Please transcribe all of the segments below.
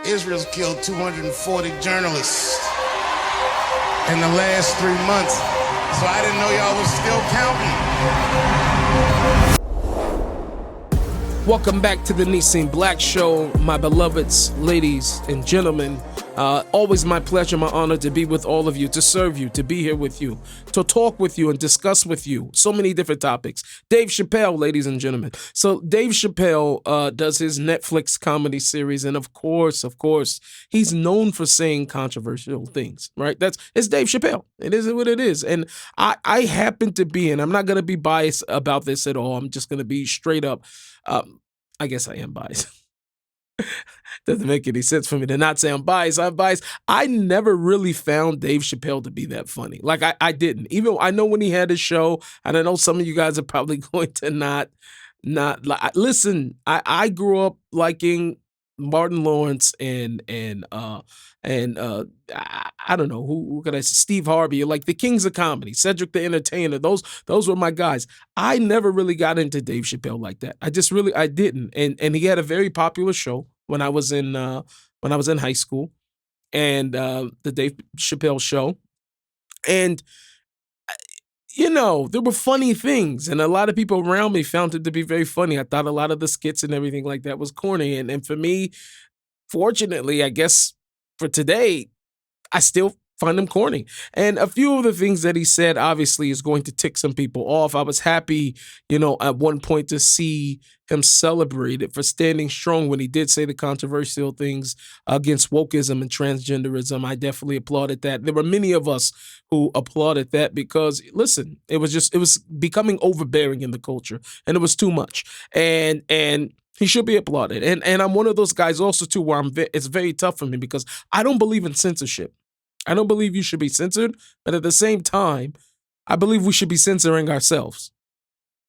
Israel's killed 240 journalists in the last 3 months. So I didn't know y'all was still counting. Welcome back to the Nissim Black Show, my beloveds, ladies and gentlemen. Always my pleasure, my honor to be with all of you, to serve you, to be here with you, to talk with you and discuss with you so many different topics. Dave Chappelle, ladies and gentlemen. So Dave Chappelle does his Netflix comedy series, and of course, he's known for saying controversial things, right? It's Dave Chappelle. It is what it is. And I happen to be, and I'm not going to be biased about this at all. I'm just going to be straight up. I guess I am biased. Doesn't make any sense for me to not say I'm biased. I'm biased. I never really found Dave Chappelle to be that funny. Like I didn't. Even I know when he had his show, and I know some of you guys are probably going to not listen. I grew up liking Martin Lawrence and I don't know who could I say, Steve Harvey, like the kings of comedy, Cedric the Entertainer. Those were my guys. I never really got into Dave Chappelle like that. I didn't. And he had a very popular show when I was in high school, and the Dave Chappelle show, and there were funny things, and a lot of people around me found it to be very funny. I thought a lot of the skits and everything like that was corny, and for me, fortunately, I guess for today, I still find them corny. And a few of the things that he said, obviously, is going to tick some people off. I was happy, at one point to see him celebrated for standing strong when he did say the controversial things against wokeism and transgenderism. I definitely applauded that. There were many of us who applauded that because, listen, it was becoming overbearing in the culture, and it was too much. And he should be applauded. And I'm one of those guys also, too, where it's very tough for me because I don't believe in censorship. I don't believe you should be censored, but at the same time, I believe we should be censoring ourselves.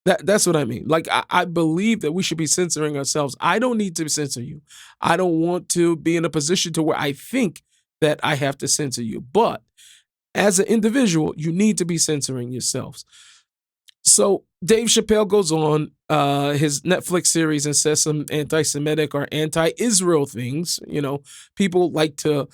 That's what I mean. Like, I believe that we should be censoring ourselves. I don't need to censor you. I don't want to be in a position to where I think that I have to censor you. But as an individual, you need to be censoring yourselves. So Dave Chappelle goes on his Netflix series and says some anti-Semitic or anti-Israel things. People like to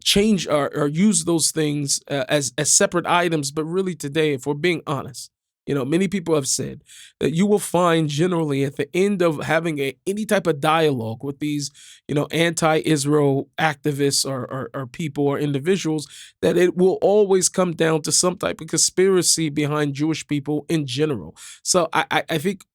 change or use those things as separate items. But really today, if we're being honest, many people have said that you will find generally at the end of having any type of dialogue with these, anti-Israel activists or people or individuals, that it will always come down to some type of conspiracy behind Jewish people in general. So I think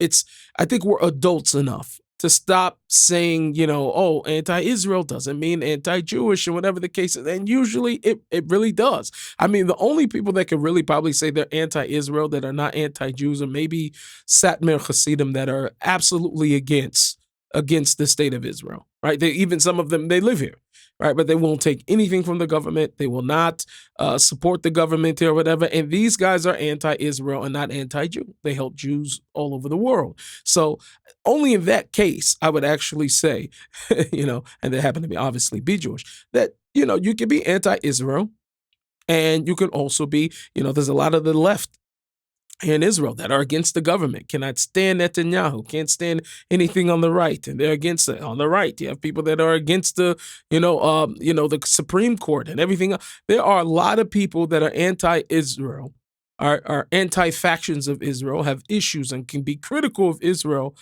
we're adults enough to stop saying, anti-Israel doesn't mean anti-Jewish and whatever the case is. And usually it really does. I mean, the only people that can really probably say they're anti-Israel that are not anti-Jews are maybe Satmar Hasidim that are absolutely against the state of Israel, right? Even some of them, they live here, right? But they won't take anything from the government. They will not support the government or whatever. And these guys are anti-Israel and not anti-Jew. They help Jews all over the world. So only in that case, I would actually say, and they happen to be obviously be Jewish, that, you can be anti-Israel and you can also be, there's a lot of the left in Israel that are against the government, cannot stand Netanyahu, can't stand anything on the right, and they're against it. On the right, you have people that are against the Supreme Court and everything. There are a lot of people that are anti-Israel, are anti-factions of Israel, have issues and can be critical of Israel,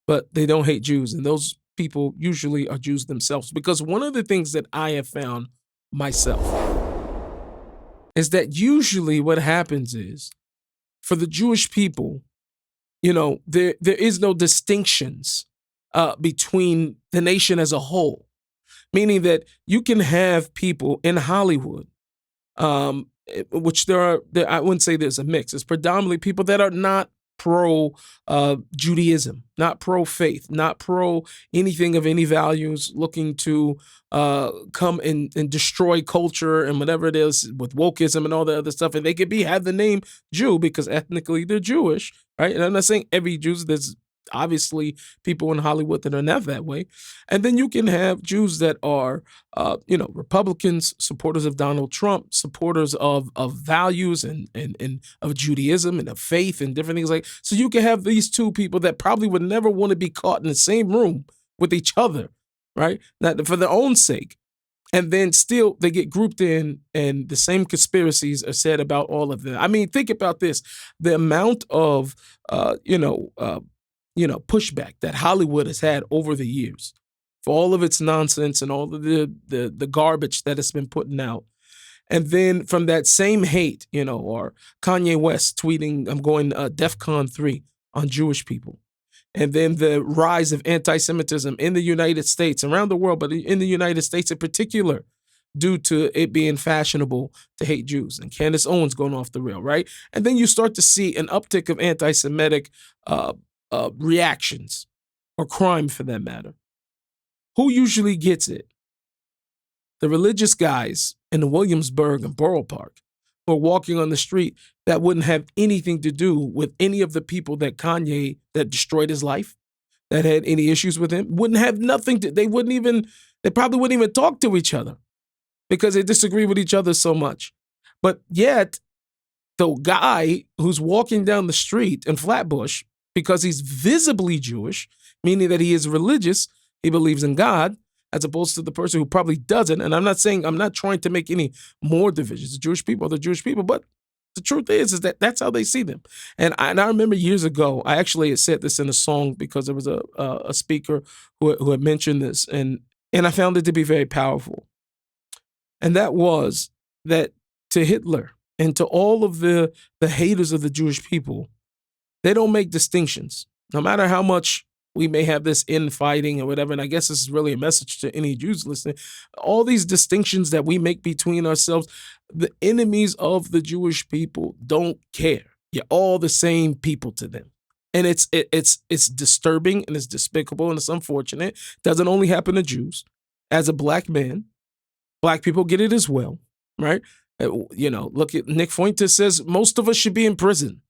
but they don't hate Jews, and those people usually are Jews themselves. Because one of the things that I have found myself is that usually what happens is, for the Jewish people, there is no distinctions between the nation as a whole, meaning that you can have people in Hollywood, which I wouldn't say there's a mix. It's predominantly people that are not pro Judaism, not pro faith, not pro anything of any values, looking to come and destroy culture and whatever it is with wokeism and all the other stuff. And they could have the name Jew because ethnically they're Jewish, right? And I'm not saying every Jew, there's obviously people in Hollywood that are not that way. And then you can have Jews that are, Republicans, supporters of Donald Trump, supporters of values and of Judaism and of faith and different things like. So you can have these two people that probably would never want to be caught in the same room with each other, right? Not for their own sake. And then still they get grouped in, and the same conspiracies are said about all of them. I mean, think about this: the amount of pushback that Hollywood has had over the years for all of its nonsense and all of the garbage that it's been putting out. And then from that same hate, or Kanye West tweeting, "I'm going DEFCON 3 on Jewish people." And then the rise of anti-Semitism in the United States, around the world, but in the United States in particular, due to it being fashionable to hate Jews. And Candace Owens going off the rail, right? And then you start to see an uptick of anti-Semitic reactions, or crime for that matter. Who usually gets it? The religious guys in the Williamsburg and Borough Park who are walking on the street that wouldn't have anything to do with any of the people that Kanye, that destroyed his life, that had any issues with him, wouldn't have nothing to, they probably wouldn't even talk to each other because they disagree with each other so much. But yet, the guy who's walking down the street in Flatbush, because he's visibly Jewish, meaning that he is religious, he believes in God, as opposed to the person who probably doesn't. And I'm not trying to make any more divisions. The Jewish people are the Jewish people, but the truth is that that's how they see them. And I remember years ago, I actually had said this in a song because there was a speaker who had mentioned this, and I found it to be very powerful. And that was that to Hitler and to all of the haters of the Jewish people, they don't make distinctions. No matter how much we may have this infighting or whatever, and I guess this is really a message to any Jews listening, all these distinctions that we make between ourselves, the enemies of the Jewish people don't care. You're all the same people to them. And it's disturbing, and it's despicable, and it's unfortunate. It doesn't only happen to Jews. As a black man, black people get it as well, right? Look at Nick Fuentes says most of us should be in prison,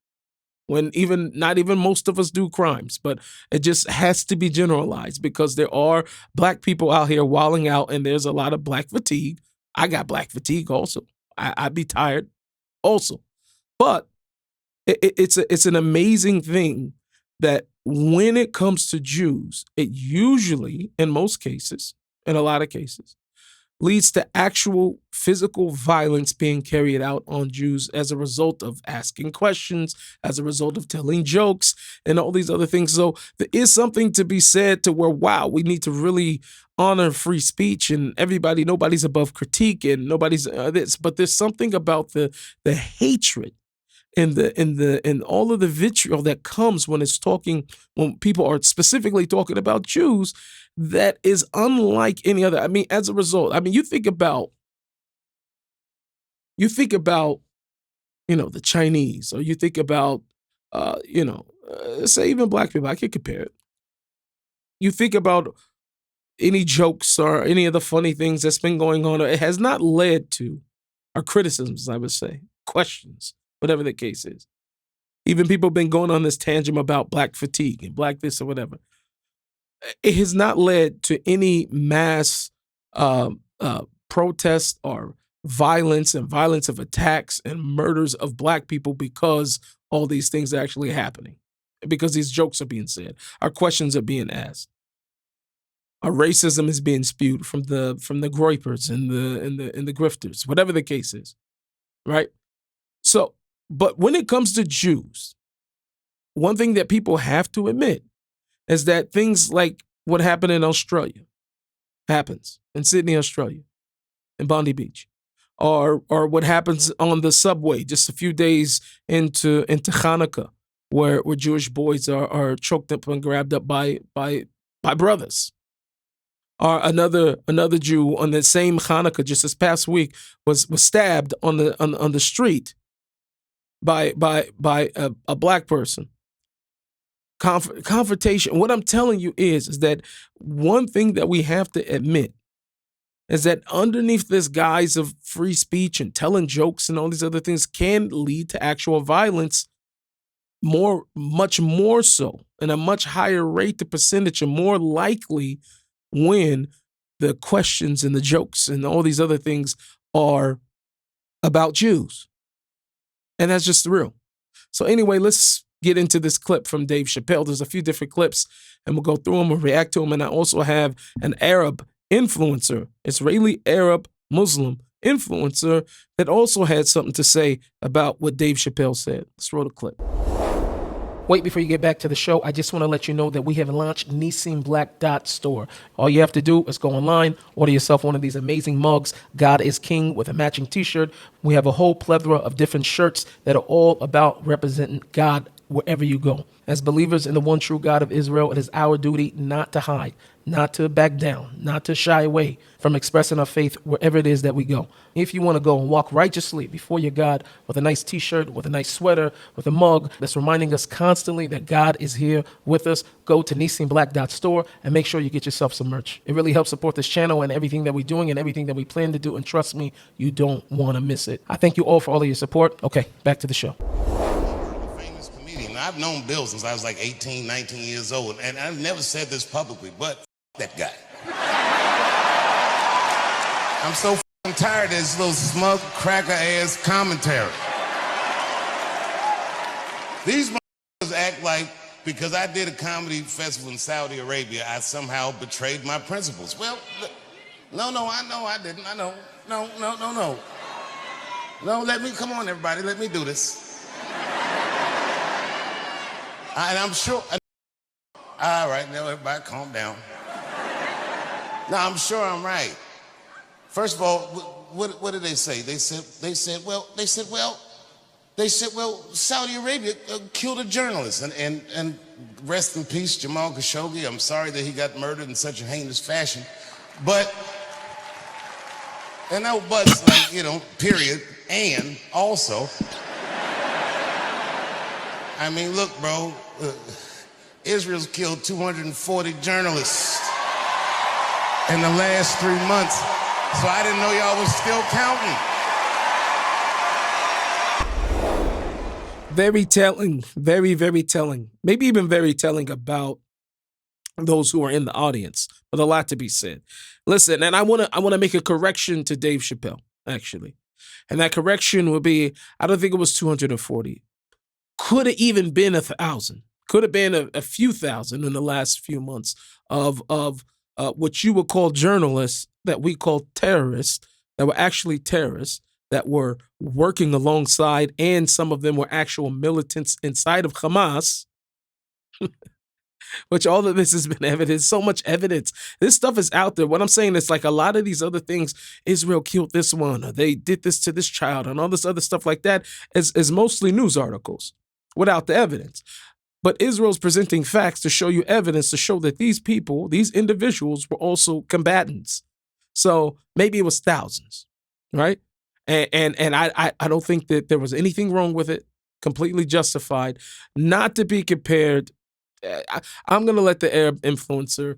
when not even most of us do crimes, but it just has to be generalized because there are black people out here wilding out, and there's a lot of black fatigue. I got black fatigue also. I'd be tired also. But it's an amazing thing that when it comes to Jews, it usually, in most cases, in a lot of cases, leads to actual physical violence being carried out on Jews as a result of asking questions, as a result of telling jokes, and all these other things. So there is something to be said to where, wow, we need to really honor free speech, and nobody's above critique, and nobody's this. But there's something about the hatred and all of the vitriol that comes when people are specifically talking about Jews, that is unlike any other. I mean, as a result, you think about, the Chinese, or you think about, say even black people. I could compare it. You think about any jokes or any of the funny things that's been going on. It has not led to, or criticisms, I would say, questions, whatever the case is. Even people have been going on this tangent about black fatigue and black this or whatever. It has not led to any mass protest or violence of attacks and murders of black people because all these things are actually happening, because these jokes are being said, our questions are being asked, our racism is being spewed from the groypers and the grifters, whatever the case is, right? So, but when it comes to Jews, one thing that people have to admit is that things like what happened in Australia happens in Sydney, Australia, in Bondi Beach, or what happens on the subway just a few days into Hanukkah, where Jewish boys are choked up and grabbed up by brothers. Or another Jew on the same Hanukkah just this past week was stabbed on the street by a black person. Confrontation. What I'm telling you is that one thing that we have to admit is that underneath this guise of free speech and telling jokes and all these other things can lead to actual violence, much more so, and a much higher rate, the percentage, and more likely when the questions and the jokes and all these other things are about Jews. And that's just real. So anyway, let's get into this clip from Dave Chappelle. There's a few different clips, and we'll go through them, we'll react to them. And I also have an Arab influencer, Israeli Arab Muslim influencer, that also had something to say about what Dave Chappelle said. Let's roll the clip. Wait, before you get back to the show, I just want to let you know that we have launched Nissim Black Store. All you have to do is go online, order yourself one of these amazing mugs, God is King, with a matching t-shirt. We have a whole plethora of different shirts that are all about representing God wherever you go. As believers in the one true God of Israel, it is our duty not to hide, not to back down, not to shy away from expressing our faith wherever it is that we go. If you want to go and walk righteously before your God with a nice t-shirt, with a nice sweater, with a mug that's reminding us constantly that God is here with us, go to nissimblack.store and make sure you get yourself some merch. It really helps support this channel and everything that we're doing and everything that we plan to do. And trust me, you don't want to miss it. I thank you all for all of your support. Okay, back to the show. I've known Bill since I was like 18, 19 years old, and I've never said this publicly, but that guy. I'm so tired of this little smug, cracker-ass commentary. These motherfuckers act like because I did a comedy festival in Saudi Arabia, I somehow betrayed my principles. Well, no, I know I didn't. I know. No. No, come on, everybody, let me do this. And I'm sure, all right, now everybody calm down. No, I'm sure I'm right. First of all, what did they say? They said, well, Saudi Arabia killed a journalist. And rest in peace, Jamal Khashoggi. I'm sorry that he got murdered in such a heinous fashion. But, and no buts, like, period. And also, I mean, look, bro, Israel's killed 240 journalists in the last 3 months, so I didn't know y'all was still counting. Very telling, very, very telling. Maybe even very telling about those who are in the audience, but a lot to be said. Listen, and I want to make a correction to Dave Chappelle, actually. And that correction would be, I don't think it was 240. Could have even been 1,000. Could have been a few thousand in the last few months of what you would call journalists that we call terrorists, that were actually terrorists, that were working alongside, and some of them were actual militants inside of Hamas, which all of this has been evidence, so much evidence. This stuff is out there. What I'm saying is, like, a lot of these other things, Israel killed this one, or they did this to this child, and all this other stuff like that is mostly news articles without the evidence. But Israel's presenting facts to show you evidence to show that these people, these individuals, were also combatants. So maybe it was thousands, right? And I don't think that there was anything wrong with it. Completely justified. Not to be compared. I'm going to let the Arab influencer,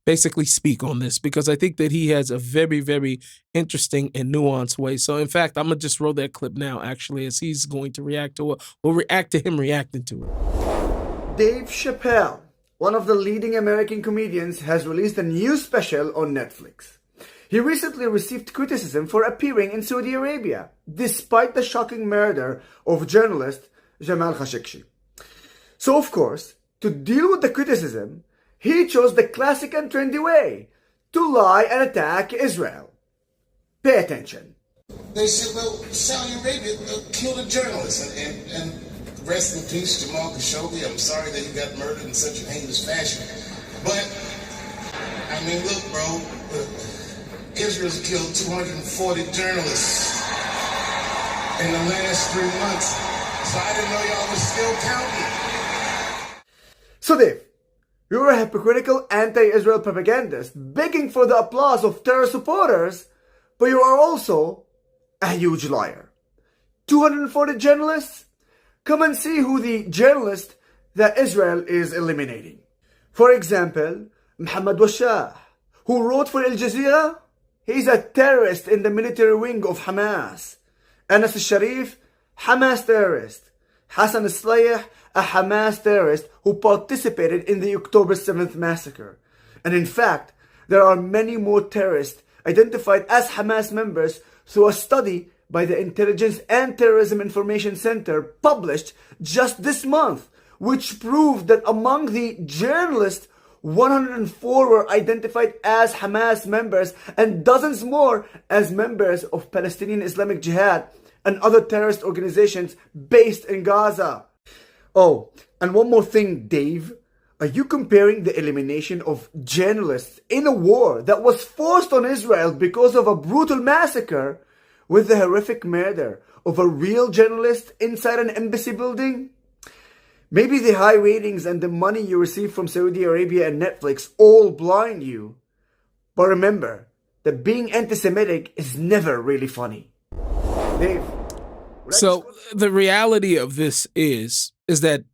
basically speak on this, because I think that he has a very, very interesting and nuanced way. So, in fact, I'm going to just roll that clip now, actually, as he's going to react to it. We'll react to him reacting to it. Dave Chappelle, one of the leading American comedians, has released a new special on Netflix. He recently received criticism for appearing in Saudi Arabia, despite the shocking murder of journalist Jamal Khashoggi. So, of course, to deal with the criticism, he chose the classic and trendy way to lie and attack Israel. Pay attention. They said, well, Saudi Arabia killed a journalist, and rest in peace, Jamal Khashoggi. I'm sorry that he got murdered in such a heinous fashion. But, I mean, look, bro, Israel's killed 240 journalists in the last 3 months, so I didn't know y'all was still counting. So Dave, you're a hypocritical anti-Israel propagandist begging for the applause of terror supporters, but you are also a huge liar. 240 journalists? Come and see who the journalist that Israel is eliminating. For example, Mohammed Washah, who wrote for Al Jazeera. He's a terrorist in the military wing of Hamas. Anas al-Sharif, Hamas terrorist. Hassan al-Slayah, a Hamas terrorist who participated in the October 7th massacre. And in fact, there are many more terrorists identified as Hamas members through a study by the Intelligence and Terrorism Information Center published just this month, which proved that among the journalists, 104 were identified as Hamas members and dozens more as members of Palestinian Islamic Jihad and other terrorist organizations based in Gaza. Oh, and one more thing, Dave. Are you comparing the elimination of journalists in a war that was forced on Israel because of a brutal massacre with the horrific murder of a real journalist inside an embassy building? Maybe the high ratings and the money you receive from Saudi Arabia and Netflix all blind you. But remember that being anti-Semitic is never really funny. Dave. So the reality of this is that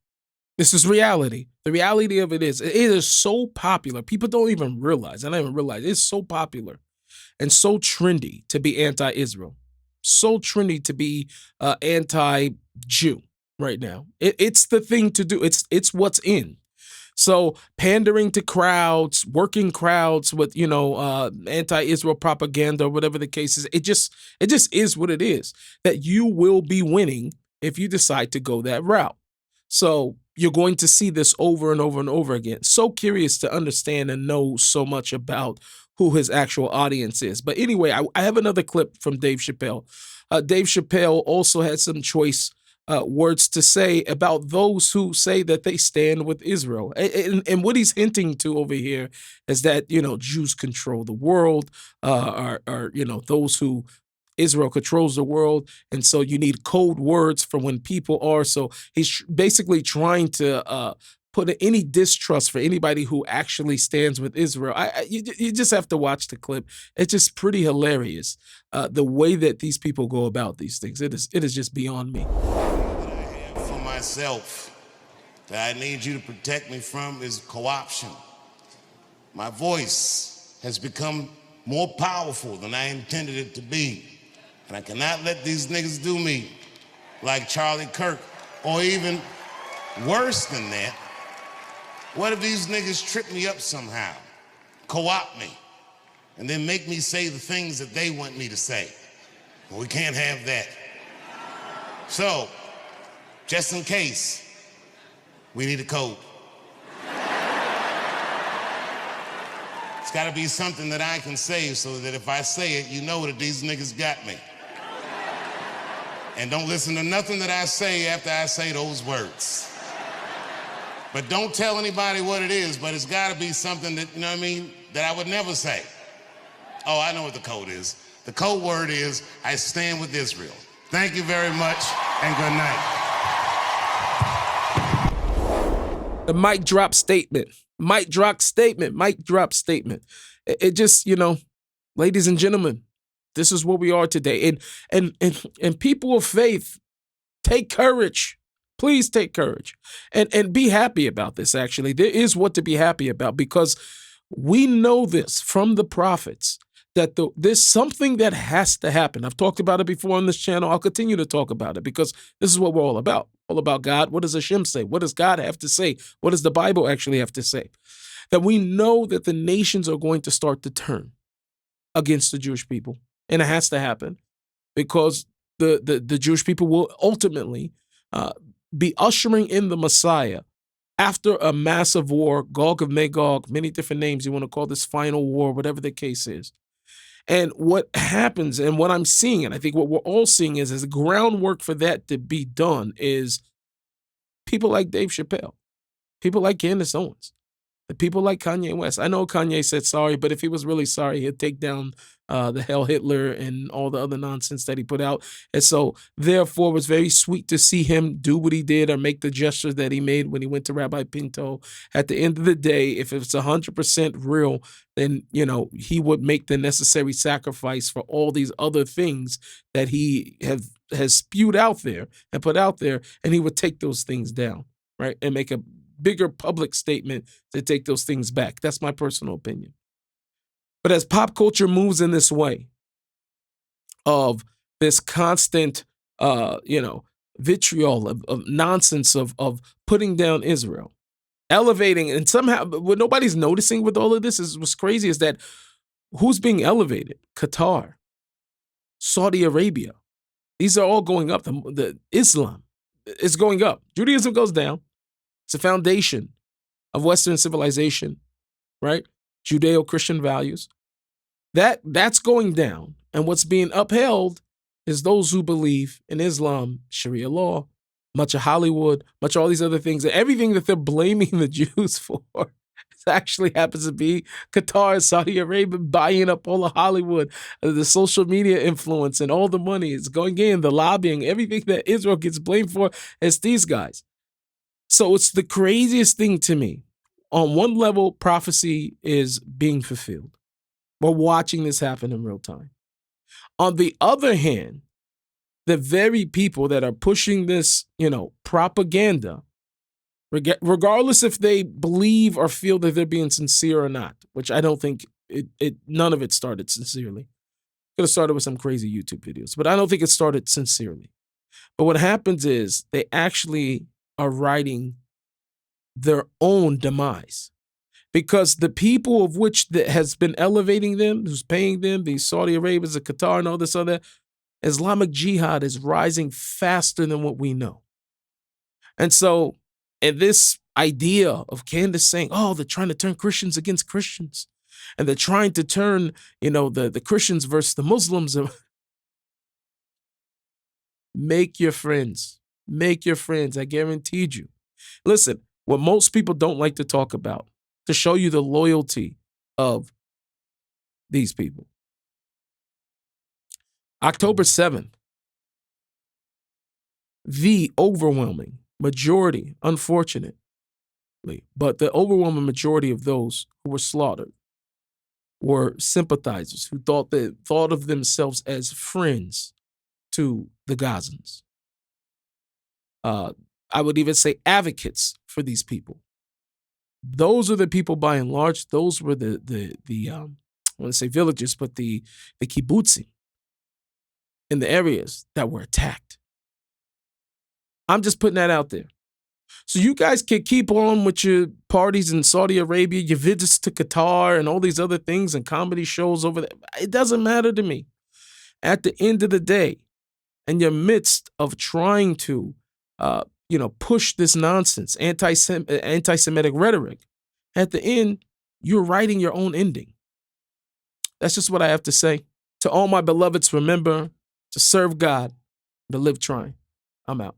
this is reality. The reality of it is so popular. People don't even realize, and I didn't even realize, it's so popular and so trendy to be anti-Israel. So trendy to be anti-Jew right now. It's the thing to do. It's what's in. So pandering to crowds, working crowds with, anti-Israel propaganda, or whatever the case is, it just is what it is. That you will be winning if you decide to go that route. So you're going to see this over and over and over again. So curious to understand and know so much about who his actual audience is. But anyway, I have another clip from Dave Chappelle. Dave Chappelle also had some choice words to say about those who say that they stand with Israel. And what he's hinting to over here is that, Jews control the world, are those who Israel controls the world. And so you need code words for when people are. So he's basically trying to put any distrust for anybody who actually stands with Israel. You just have to watch the clip. It's just pretty hilarious, the way that these people go about these things. It is just beyond me. That I have for myself that I need you to protect me from is co-option. My voice has become more powerful than I intended it to be. And I cannot let these niggas do me like Charlie Kirk, or even worse than that. What if these niggas trip me up somehow, co-opt me, and then make me say the things that they want me to say? Well, we can't have that. So, just in case, we need a code. It's gotta be something that I can say so that if I say it, you know that these niggas got me. And don't listen to nothing that I say after I say those words. But don't tell anybody what it is, but it's gotta be something that, that I would never say. Oh, I know what the code is. The code word is, I stand with Israel. Thank you very much, and good night. The mic drop statement. Mic drop statement. Mic drop statement. It just, ladies and gentlemen, this is where we are today. And people of faith, take courage. Please take courage. And be happy about this, actually. There is what to be happy about, because we know this from the prophets, that there's something that has to happen. I've talked about it before on this channel. I'll continue to talk about it, because this is what we're all about. All about God. What does Hashem say? What does God have to say? What does the Bible actually have to say? That we know that the nations are going to start to turn against the Jewish people. And it has to happen, because the Jewish people will ultimately be ushering in the Messiah after a massive war, Gog of Magog, many different names you want to call this final war, whatever the case is. And what happens, and what I'm seeing, and I think what we're all seeing is the groundwork for that to be done is people like Dave Chappelle, people like Candace Owens, the people like Kanye West. I know Kanye said sorry, but if he was really sorry, he'd take down the Hell Hitler and all the other nonsense that he put out. And so, therefore, it was very sweet to see him do what he did, or make the gestures that he made when he went to Rabbi Pinto. At the end of the day, if it's 100% real, then, he would make the necessary sacrifice for all these other things that he has spewed out there and put out there, and he would take those things down, right, and make a bigger public statement to take those things back. That's my personal opinion. But as pop culture moves in this way of this constant, vitriol of nonsense of putting down Israel, elevating, and somehow what nobody's noticing with all of this is what's crazy is that who's being elevated? Qatar, Saudi Arabia, These are all going up. The Islam is going up. Judaism goes down. It's a foundation of Western civilization, right? Judeo-Christian values. That's going down. And what's being upheld is those who believe in Islam, Sharia law, much of Hollywood, much of all these other things. And everything that they're blaming the Jews for actually happens to be Qatar, Saudi Arabia buying up all of Hollywood, the social media influence and all the money is going in, the lobbying, everything that Israel gets blamed for is these guys. So it's the craziest thing to me. On one level, prophecy is being fulfilled. We're watching this happen in real time. On the other hand, the very people that are pushing this, propaganda, regardless if they believe or feel that they're being sincere or not, which I don't think none of it started sincerely. Could have started with some crazy YouTube videos, but I don't think it started sincerely. But what happens is they actually are writing their own demise, because the people of which that has been elevating them, who's paying them, the Saudi Arabians, the Qatar, and all this other, Islamic Jihad is rising faster than what we know. And so, and this idea of Candace saying, oh, they're trying to turn Christians against Christians, and they're trying to turn, the Christians versus the Muslims. Make your friends. Make your friends. I guaranteed you. Listen, what most people don't like to talk about, to show you the loyalty of these people. October 7th, the overwhelming majority, unfortunately, but the overwhelming majority of those who were slaughtered were sympathizers who thought of themselves as friends to the Gazans. I would even say advocates for these people. Those are the people, by and large. Those were the I want to say villages, but the kibbutzim in the areas that were attacked. I'm just putting that out there. So you guys can keep on with your parties in Saudi Arabia, your visits to Qatar, and all these other things and comedy shows over there. It doesn't matter to me. At the end of the day, in your midst of trying to, push this nonsense, anti-Semitic rhetoric, at the end, you're writing your own ending. That's just what I have to say. To all my beloveds, remember to serve God, to live trying. I'm out.